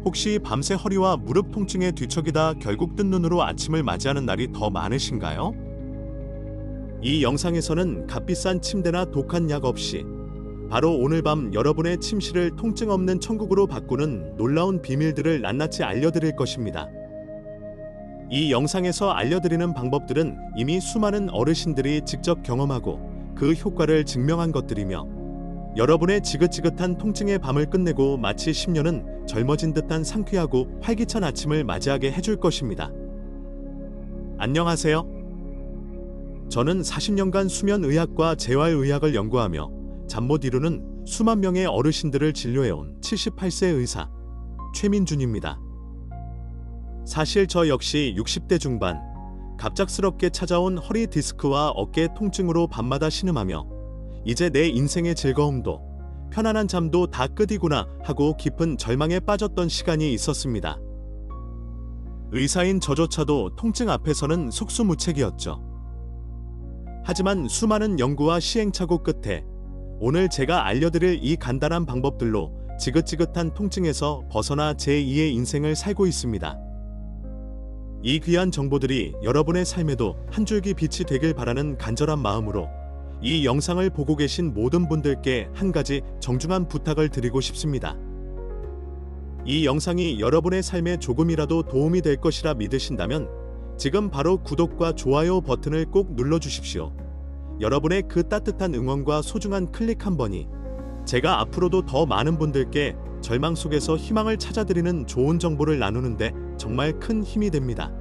혹시 밤새 허리와 무릎 통증에 뒤척이다 결국 뜬 눈으로 아침을 맞이하는 날이 더 많으신가요? 이 영상에서는 값비싼 침대나 독한 약 없이 바로 오늘 밤 여러분의 침실을 통증 없는 천국으로 바꾸는 놀라운 비밀들을 낱낱이 알려드릴 것입니다. 이 영상에서 알려드리는 방법들은 이미 수많은 어르신들이 직접 경험하고 그 효과를 증명한 것들이며 여러분의 지긋지긋한 통증의 밤을 끝내고 마치 10년은 젊어진 듯한 상쾌하고 활기찬 아침을 맞이하게 해줄 것입니다. 안녕하세요. 저는 40년간 수면의학과 재활의학을 연구하며 잠 못 이루는 수만 명의 어르신들을 진료해온 78세 의사 최민준입니다. 사실 저 역시 60대 중반 갑작스럽게 찾아온 허리 디스크와 어깨 통증으로 밤마다 신음하며 이제 내 인생의 즐거움도 편안한 잠도 다 끝이구나 하고 깊은 절망에 빠졌던 시간이 있었습니다. 의사인 저조차도 통증 앞에서는 속수무책이었죠. 하지만 수많은 연구와 시행착오 끝에 오늘 제가 알려드릴 이 간단한 방법들로 지긋지긋한 통증에서 벗어나 제2의 인생을 살고 있습니다. 이 귀한 정보들이 여러분의 삶에도 한 줄기 빛이 되길 바라는 간절한 마음으로 이 영상을 보고 계신 모든 분들께 한 가지 정중한 부탁을 드리고 싶습니다. 이 영상이 여러분의 삶에 조금이라도 도움이 될 것이라 믿으신다면 지금 바로 구독과 좋아요 버튼을 꼭 눌러주십시오. 여러분의 그 따뜻한 응원과 소중한 클릭 한 번이 제가 앞으로도 더 많은 분들께 절망 속에서 희망을 찾아드리는 좋은 정보를 나누는데 정말 큰 힘이 됩니다.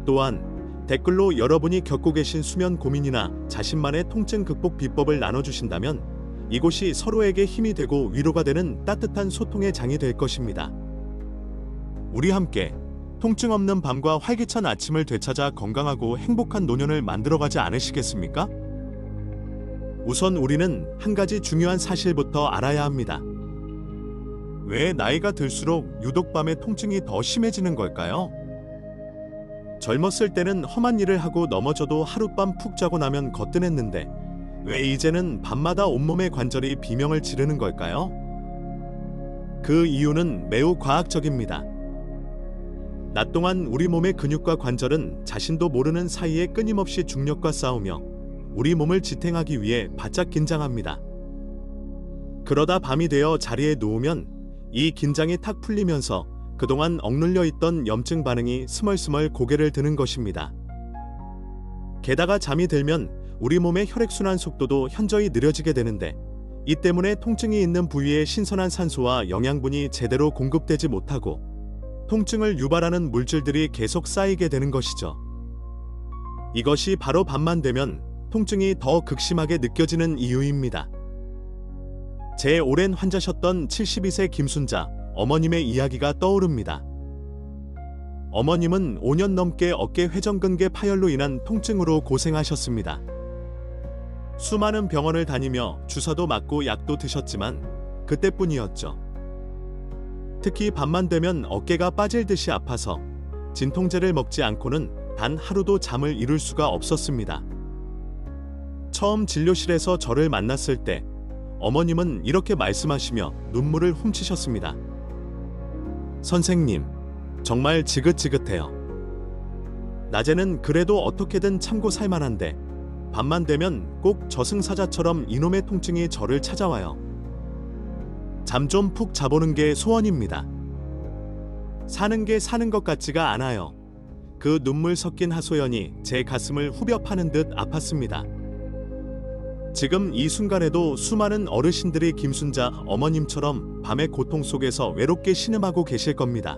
또한 댓글로 여러분이 겪고 계신 수면 고민이나 자신만의 통증 극복 비법을 나눠주신다면 이곳이 서로에게 힘이 되고 위로가 되는 따뜻한 소통의 장이 될 것입니다. 우리 함께 통증 없는 밤과 활기찬 아침을 되찾아 건강하고 행복한 노년을 만들어가지 않으시겠습니까? 우선 우리는 한 가지 중요한 사실부터 알아야 합니다. 왜 나이가 들수록 유독 밤에 통증이 더 심해지는 걸까요? 젊었을 때는 험한 일을 하고 넘어져도 하룻밤 푹 자고 나면 거뜬했는데 왜 이제는 밤마다 온몸의 관절이 비명을 지르는 걸까요? 그 이유는 매우 과학적입니다. 낮 동안 우리 몸의 근육과 관절은 자신도 모르는 사이에 끊임없이 중력과 싸우며 우리 몸을 지탱하기 위해 바짝 긴장합니다. 그러다 밤이 되어 자리에 누우면 이 긴장이 탁 풀리면서 그동안 억눌려 있던 염증 반응이 스멀스멀 고개를 드는 것입니다. 게다가 잠이 들면 우리 몸의 혈액순환 속도도 현저히 느려지게 되는데 이 때문에 통증이 있는 부위에 신선한 산소와 영양분이 제대로 공급되지 못하고 통증을 유발하는 물질들이 계속 쌓이게 되는 것이죠. 이것이 바로 밤만 되면 통증이 더 극심하게 느껴지는 이유입니다. 제 오랜 환자셨던 72세 김순자 어머님의 이야기가 떠오릅니다. 어머님은 5년 넘게 어깨 회전근개 파열로 인한 통증으로 고생하셨습니다. 수많은 병원을 다니며 주사도 맞고 약도 드셨지만 그때뿐이었죠. 특히 밤만 되면 어깨가 빠질 듯이 아파서 진통제를 먹지 않고는 단 하루도 잠을 이룰 수가 없었습니다. 처음 진료실에서 저를 만났을 때 어머님은 이렇게 말씀하시며 눈물을 훔치셨습니다. 선생님, 정말 지긋지긋해요. 낮에는 그래도 어떻게든 참고 살만한데 밤만 되면 꼭 저승사자처럼 이놈의 통증이 저를 찾아와요. 잠 좀 푹 자보는 게 소원입니다. 사는 게 사는 것 같지가 않아요. 그 눈물 섞인 하소연이 제 가슴을 후벼 파는 듯 아팠습니다. 지금 이 순간에도 수많은 어르신들이 김순자 어머님처럼 밤의 고통 속에서 외롭게 신음하고 계실 겁니다.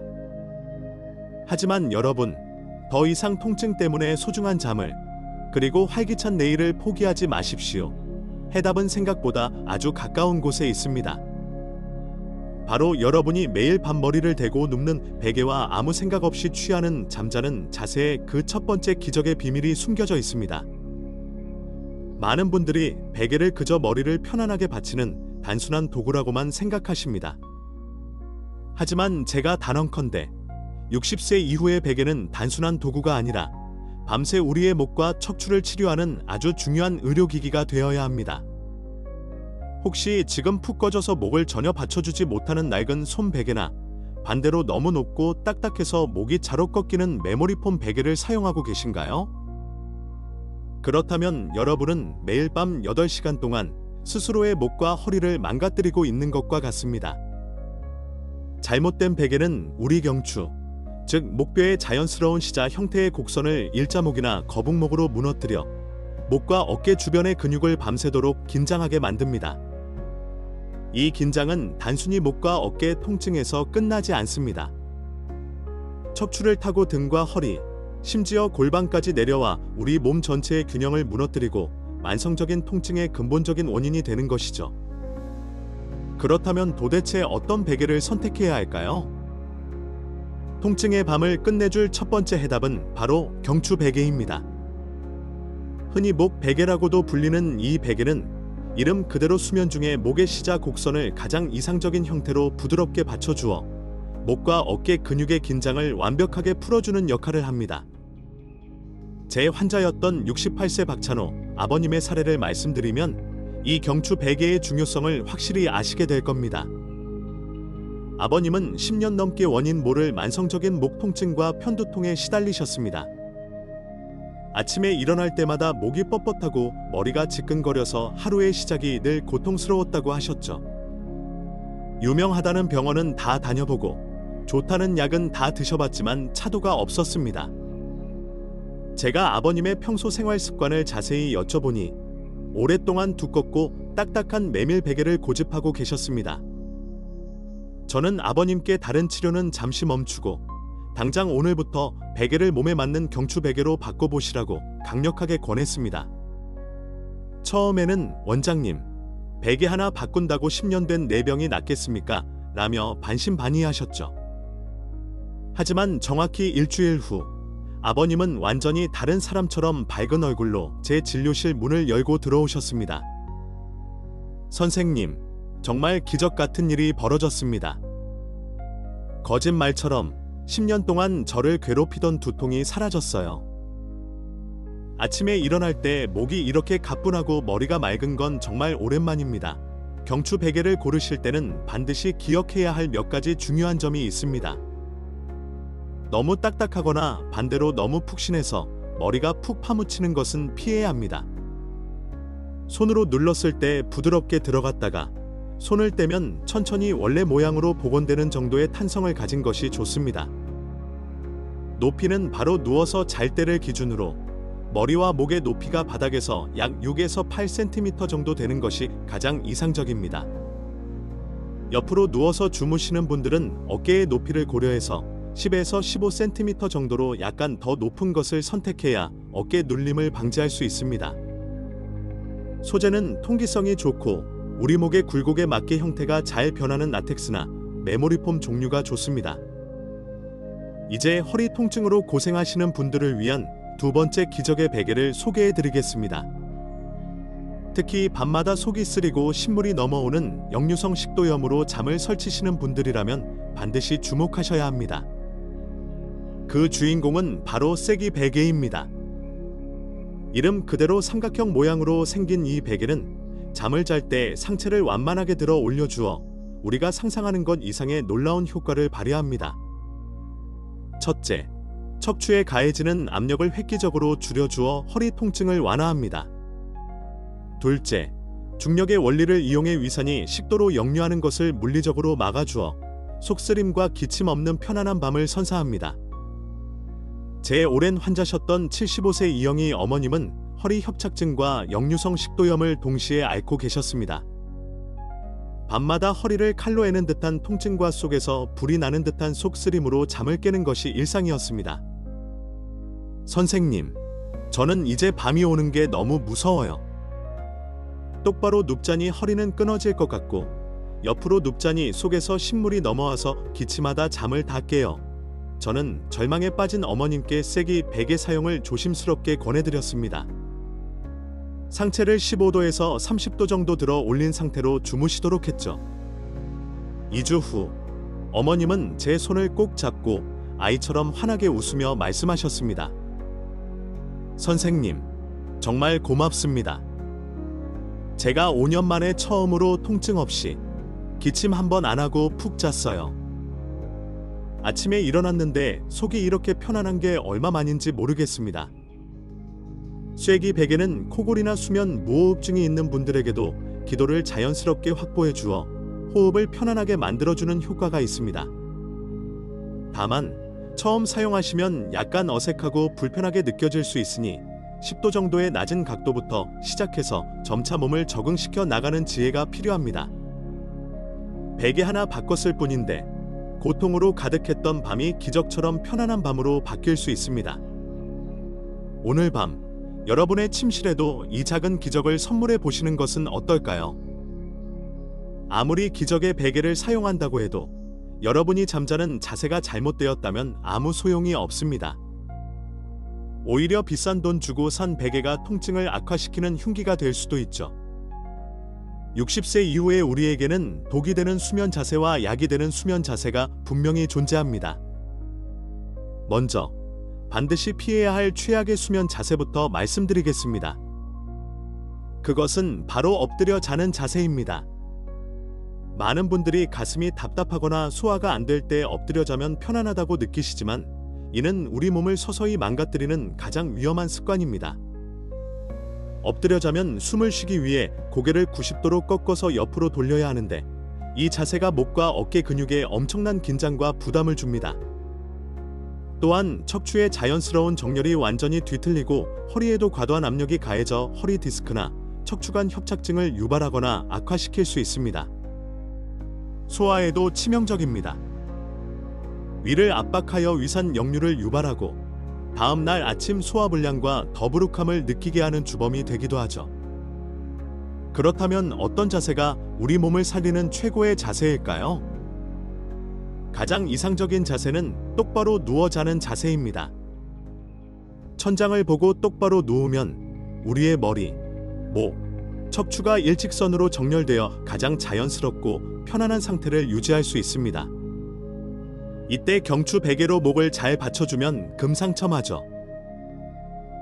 하지만 여러분, 더 이상 통증 때문에 소중한 잠을 그리고 활기찬 내일을 포기하지 마십시오. 해답은 생각보다 아주 가까운 곳에 있습니다. 바로 여러분이 매일 밤머리를 대고 눕는 베개와 아무 생각 없이 취하는 잠자는 자세의 그 첫 번째 기적의 비밀이 숨겨져 있습니다. 많은 분들이 베개를 그저 머리를 편안하게 받치는 단순한 도구라고만 생각하십니다. 하지만 제가 단언컨대 60세 이후의 베개는 단순한 도구가 아니라 밤새 우리의 목과 척추를 치료하는 아주 중요한 의료기기가 되어야 합니다. 혹시 지금 푹 꺼져서 목을 전혀 받쳐주지 못하는 낡은 손 베개나 반대로 너무 높고 딱딱해서 목이 자로 꺾이는 메모리폼 베개를 사용하고 계신가요? 그렇다면 여러분은 매일 밤 8시간 동안 스스로의 목과 허리를 망가뜨리고 있는 것과 같습니다. 잘못된 베개는 우리 경추, 즉 목뼈의 자연스러운 시자 형태의 곡선을 일자목이나 거북목으로 무너뜨려 목과 어깨 주변의 근육을 밤새도록 긴장하게 만듭니다. 이 긴장은 단순히 목과 어깨 통증에서 끝나지 않습니다. 척추를 타고 등과 허리, 심지어 골반까지 내려와 우리 몸 전체의 균형을 무너뜨리고 만성적인 통증의 근본적인 원인이 되는 것이죠. 그렇다면 도대체 어떤 베개를 선택해야 할까요? 통증의 밤을 끝내줄 첫 번째 해답은 바로 경추 베개입니다. 흔히 목 베개라고도 불리는 이 베개는 이름 그대로 수면 중에 목의 시자 곡선을 가장 이상적인 형태로 부드럽게 받쳐주어 목과 어깨 근육의 긴장을 완벽하게 풀어주는 역할을 합니다. 제 환자였던 68세 박찬호 아버님의 사례를 말씀드리면 이 경추 베개의 중요성을 확실히 아시게 될 겁니다. 아버님은 10년 넘게 원인 모를 만성적인 목 통증과 편두통에 시달리셨습니다. 아침에 일어날 때마다 목이 뻣뻣하고 머리가 지끈거려서 하루의 시작이 늘 고통스러웠다고 하셨죠. 유명하다는 병원은 다 다녀보고 좋다는 약은 다 드셔봤지만 차도가 없었습니다. 제가 아버님의 평소 생활 습관을 자세히 여쭤보니 오랫동안 두껍고 딱딱한 메밀 베개를 고집하고 계셨습니다. 저는 아버님께 다른 치료는 잠시 멈추고 당장 오늘부터 베개를 몸에 맞는 경추 베개로 바꿔보시라고 강력하게 권했습니다. 처음에는 원장님, 베개 하나 바꾼다고 10년 된 내 병이 낫겠습니까? 라며 반신반의하셨죠. 하지만 정확히 일주일 후 아버님은 완전히 다른 사람처럼 밝은 얼굴로 제 진료실 문을 열고 들어오셨습니다. 선생님, 정말 기적 같은 일이 벌어졌습니다. 거짓말처럼 10년 동안 저를 괴롭히던 두통이 사라졌어요. 아침에 일어날 때 목이 이렇게 가뿐하고 머리가 맑은 건 정말 오랜만입니다. 경추 베개를 고르실 때는 반드시 기억해야 할 몇 가지 중요한 점이 있습니다. 너무 딱딱하거나 반대로 너무 푹신해서 머리가 푹 파묻히는 것은 피해야 합니다. 손으로 눌렀을 때 부드럽게 들어갔다가 손을 떼면 천천히 원래 모양으로 복원되는 정도의 탄성을 가진 것이 좋습니다. 높이는 바로 누워서 잘 때를 기준으로 머리와 목의 높이가 바닥에서 약 6에서 8cm 정도 되는 것이 가장 이상적입니다. 옆으로 누워서 주무시는 분들은 어깨의 높이를 고려해서 10에서 15cm 정도로 약간 더 높은 것을 선택해야 어깨 눌림을 방지할 수 있습니다. 소재는 통기성이 좋고 우리 목의 굴곡에 맞게 형태가 잘 변하는 라텍스나 메모리폼 종류가 좋습니다. 이제 허리 통증으로 고생하시는 분들을 위한 두 번째 기적의 베개를 소개해 드리겠습니다. 특히 밤마다 속이 쓰리고 신물이 넘어오는 역류성 식도염으로 잠을 설치시는 분들이라면 반드시 주목하셔야 합니다. 그 주인공은 바로 쐐기 베개입니다. 이름 그대로 삼각형 모양으로 생긴 이 베개는 잠을 잘 때 상체를 완만하게 들어 올려주어 우리가 상상하는 것 이상의 놀라운 효과를 발휘합니다. 첫째, 척추에 가해지는 압력을 획기적으로 줄여주어 허리 통증을 완화합니다. 둘째, 중력의 원리를 이용해 위산이 식도로 역류하는 것을 물리적으로 막아주어 속쓰림과 기침 없는 편안한 밤을 선사합니다. 제 오랜 환자셨던 75세 이영희 어머님은 허리 협착증과 역류성 식도염을 동시에 앓고 계셨습니다. 밤마다 허리를 칼로 에는 듯한 통증과 속에서 불이 나는 듯한 속쓰림으로 잠을 깨는 것이 일상이었습니다. 선생님, 저는 이제 밤이 오는 게 너무 무서워요. 똑바로 눕자니 허리는 끊어질 것 같고 옆으로 눕자니 속에서 신물이 넘어와서 기침하다 잠을 다 깨요. 저는 절망에 빠진 어머님께 쐐기 베개 사용을 조심스럽게 권해드렸습니다. 상체를 15도에서 30도 정도 들어 올린 상태로 주무시도록 했죠. 2주 후 어머님은 제 손을 꼭 잡고 아이처럼 환하게 웃으며 말씀하셨습니다. 선생님, 정말 고맙습니다. 제가 5년 만에 처음으로 통증 없이 기침 한 번 안 하고 푹 잤어요. 아침에 일어났는데 속이 이렇게 편안한 게 얼마만인지 모르겠습니다. 쐐기 베개는 코골이나 수면 무호흡증이 있는 분들에게도 기도를 자연스럽게 확보해 주어 호흡을 편안하게 만들어주는 효과가 있습니다. 다만 처음 사용하시면 약간 어색하고 불편하게 느껴질 수 있으니 10도 정도의 낮은 각도부터 시작해서 점차 몸을 적응시켜 나가는 지혜가 필요합니다. 베개 하나 바꿨을 뿐인데 고통으로 가득했던 밤이 기적처럼 편안한 밤으로 바뀔 수 있습니다. 오늘 밤 여러분의 침실에도 이 작은 기적을 선물해 보시는 것은 어떨까요? 아무리 기적의 베개를 사용한다고 해도 여러분이 잠자는 자세가 잘못되었다면 아무 소용이 없습니다. 오히려 비싼 돈 주고 산 베개가 통증을 악화시키는 흉기가 될 수도 있죠. 60세 이후의 우리에게는 독이 되는 수면 자세와 약이 되는 수면 자세가 분명히 존재합니다. 먼저 반드시 피해야 할 최악의 수면 자세부터 말씀드리겠습니다. 그것은 바로 엎드려 자는 자세입니다. 많은 분들이 가슴이 답답하거나 소화가 안 될 때 엎드려 자면 편안하다고 느끼시지만 이는 우리 몸을 서서히 망가뜨리는 가장 위험한 습관입니다. 엎드려 자면 숨을 쉬기 위해 고개를 90도로 꺾어서 옆으로 돌려야 하는데 이 자세가 목과 어깨 근육에 엄청난 긴장과 부담을 줍니다. 또한 척추의 자연스러운 정렬이 완전히 뒤틀리고 허리에도 과도한 압력이 가해져 허리 디스크나 척추관 협착증을 유발하거나 악화시킬 수 있습니다. 소화에도 치명적입니다. 위를 압박하여 위산 역류를 유발하고 다음 날 아침 소화불량과 더부룩함을 느끼게 하는 주범이 되기도 하죠. 그렇다면 어떤 자세가 우리 몸을 살리는 최고의 자세일까요? 가장 이상적인 자세는 똑바로 누워 자는 자세입니다. 천장을 보고 똑바로 누우면 우리의 머리, 목, 척추가 일직선으로 정렬되어 가장 자연스럽고 편안한 상태를 유지할 수 있습니다. 이때 경추 베개로 목을 잘 받쳐주면 금상첨화죠.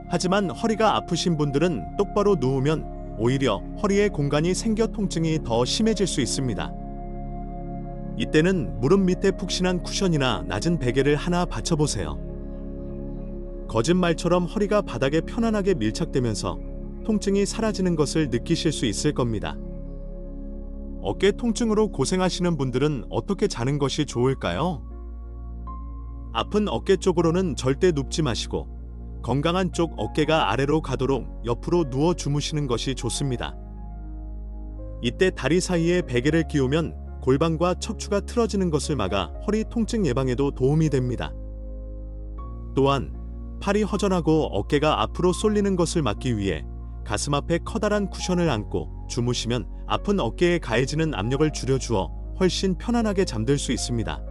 하지만 허리가 아프신 분들은 똑바로 누우면 오히려 허리에 공간이 생겨 통증이 더 심해질 수 있습니다. 이때는 무릎 밑에 푹신한 쿠션이나 낮은 베개를 하나 받쳐보세요. 거짓말처럼 허리가 바닥에 편안하게 밀착되면서 통증이 사라지는 것을 느끼실 수 있을 겁니다. 어깨 통증으로 고생하시는 분들은 어떻게 자는 것이 좋을까요? 아픈 어깨 쪽으로는 절대 눕지 마시고 건강한 쪽 어깨가 아래로 가도록 옆으로 누워 주무시는 것이 좋습니다. 이때 다리 사이에 베개를 끼우면 골반과 척추가 틀어지는 것을 막아 허리 통증 예방에도 도움이 됩니다. 또한 팔이 허전하고 어깨가 앞으로 쏠리는 것을 막기 위해 가슴 앞에 커다란 쿠션을 안고 주무시면 아픈 어깨에 가해지는 압력을 줄여주어 훨씬 편안하게 잠들 수 있습니다.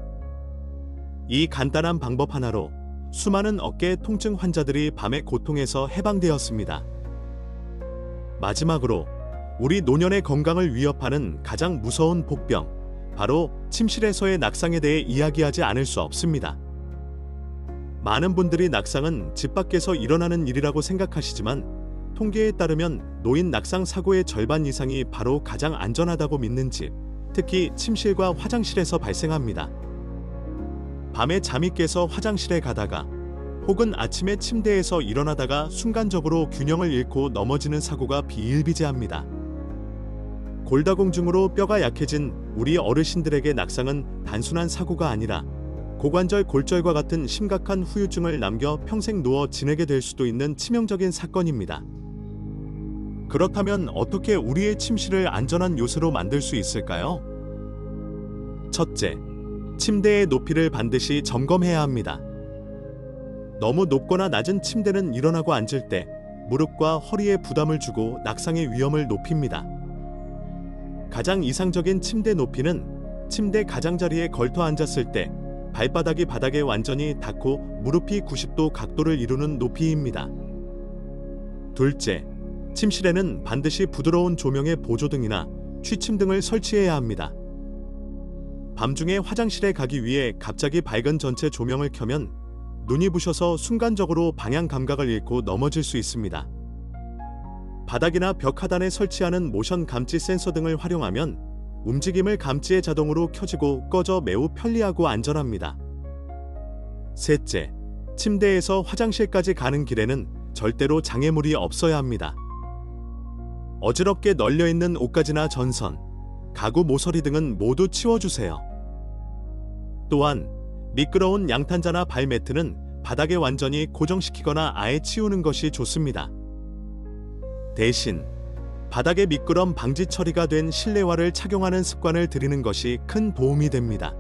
이 간단한 방법 하나로 수많은 어깨 통증 환자들이 밤의 고통에서 해방되었습니다. 마지막으로 우리 노년의 건강을 위협하는 가장 무서운 복병, 바로 침실에서의 낙상에 대해 이야기하지 않을 수 없습니다. 많은 분들이 낙상은 집 밖에서 일어나는 일이라고 생각하시지만 통계에 따르면 노인 낙상 사고의 절반 이상이 바로 가장 안전하다고 믿는 집, 특히 침실과 화장실에서 발생합니다. 밤에 잠이 깨서 화장실에 가다가 혹은 아침에 침대에서 일어나다가 순간적으로 균형을 잃고 넘어지는 사고가 비일비재합니다. 골다공증으로 뼈가 약해진 우리 어르신들에게 낙상은 단순한 사고가 아니라 고관절 골절과 같은 심각한 후유증을 남겨 평생 누워 지내게 될 수도 있는 치명적인 사건입니다. 그렇다면 어떻게 우리의 침실을 안전한 요새로 만들 수 있을까요? 첫째, 침대의 높이를 반드시 점검해야 합니다. 너무 높거나 낮은 침대는 일어나고 앉을 때 무릎과 허리에 부담을 주고 낙상의 위험을 높입니다. 가장 이상적인 침대 높이는 침대 가장자리에 걸터 앉았을 때 발바닥이 바닥에 완전히 닿고 무릎이 90도 각도를 이루는 높이입니다. 둘째, 침실에는 반드시 부드러운 조명의 보조등이나 취침 등을 설치해야 합니다. 밤중에 화장실에 가기 위해 갑자기 밝은 전체 조명을 켜면 눈이 부셔서 순간적으로 방향 감각을 잃고 넘어질 수 있습니다. 바닥이나 벽 하단에 설치하는 모션 감지 센서 등을 활용하면 움직임을 감지해 자동으로 켜지고 꺼져 매우 편리하고 안전합니다. 셋째, 침대에서 화장실까지 가는 길에는 절대로 장애물이 없어야 합니다. 어지럽게 널려있는 옷가지나 전선, 가구 모서리 등은 모두 치워주세요. 또한 미끄러운 양탄자나 발매트는 바닥에 완전히 고정시키거나 아예 치우는 것이 좋습니다. 대신 바닥에 미끄럼 방지 처리가 된 실내화를 착용하는 습관을 들이는 것이 큰 도움이 됩니다.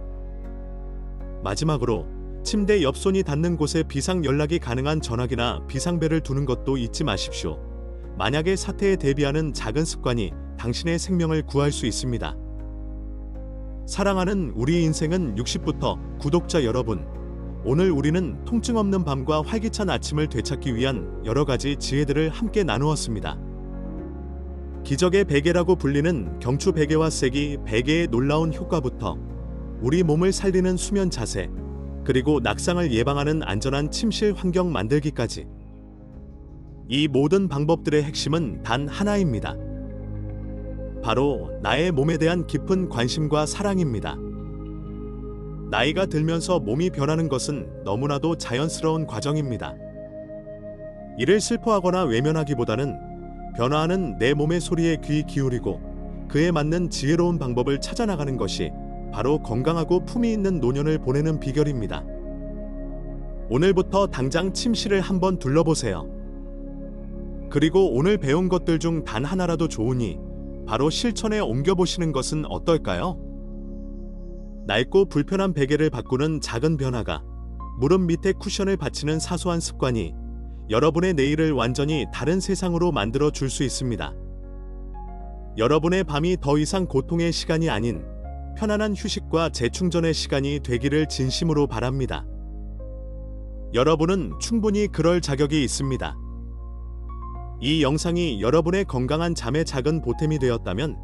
마지막으로 침대 옆손이 닿는 곳에 비상 연락이 가능한 전화기나 비상벨을 두는 것도 잊지 마십시오. 만약의 사태에 대비하는 작은 습관이 당신의 생명을 구할 수 있습니다. 사랑하는 우리 인생은 60부터 구독자 여러분, 오늘 우리는 통증 없는 밤과 활기찬 아침을 되찾기 위한 여러 가지 지혜들을 함께 나누었습니다. 기적의 베개라고 불리는 경추 베개와 쐐기 베개의 놀라운 효과부터 우리 몸을 살리는 수면 자세, 그리고 낙상을 예방하는 안전한 침실 환경 만들기까지, 이 모든 방법들의 핵심은 단 하나입니다. 바로 나의 몸에 대한 깊은 관심과 사랑입니다. 나이가 들면서 몸이 변하는 것은 너무나도 자연스러운 과정입니다. 이를 슬퍼하거나 외면하기보다는 변화하는 내 몸의 소리에 귀 기울이고 그에 맞는 지혜로운 방법을 찾아나가는 것이 바로 건강하고 품위 있는 노년을 보내는 비결입니다. 오늘부터 당장 침실을 한번 둘러보세요. 그리고 오늘 배운 것들 중 단 하나라도 좋으니 바로 실천에 옮겨보시는 것은 어떨까요? 낡고 불편한 베개를 바꾸는 작은 변화가, 무릎 밑에 쿠션을 받치는 사소한 습관이 여러분의 내일을 완전히 다른 세상으로 만들어 줄 수 있습니다. 여러분의 밤이 더 이상 고통의 시간이 아닌 편안한 휴식과 재충전의 시간이 되기를 진심으로 바랍니다. 여러분은 충분히 그럴 자격이 있습니다. 이 영상이 여러분의 건강한 잠의 작은 보탬이 되었다면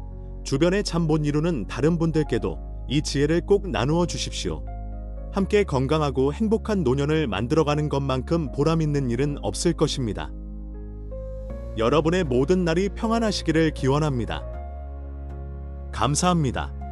주변에 잠 못 이루는 다른 분들께도 이 지혜를 꼭 나누어 주십시오. 함께 건강하고 행복한 노년을 만들어가는 것만큼 보람 있는 일은 없을 것입니다. 여러분의 모든 날이 평안하시기를 기원합니다. 감사합니다.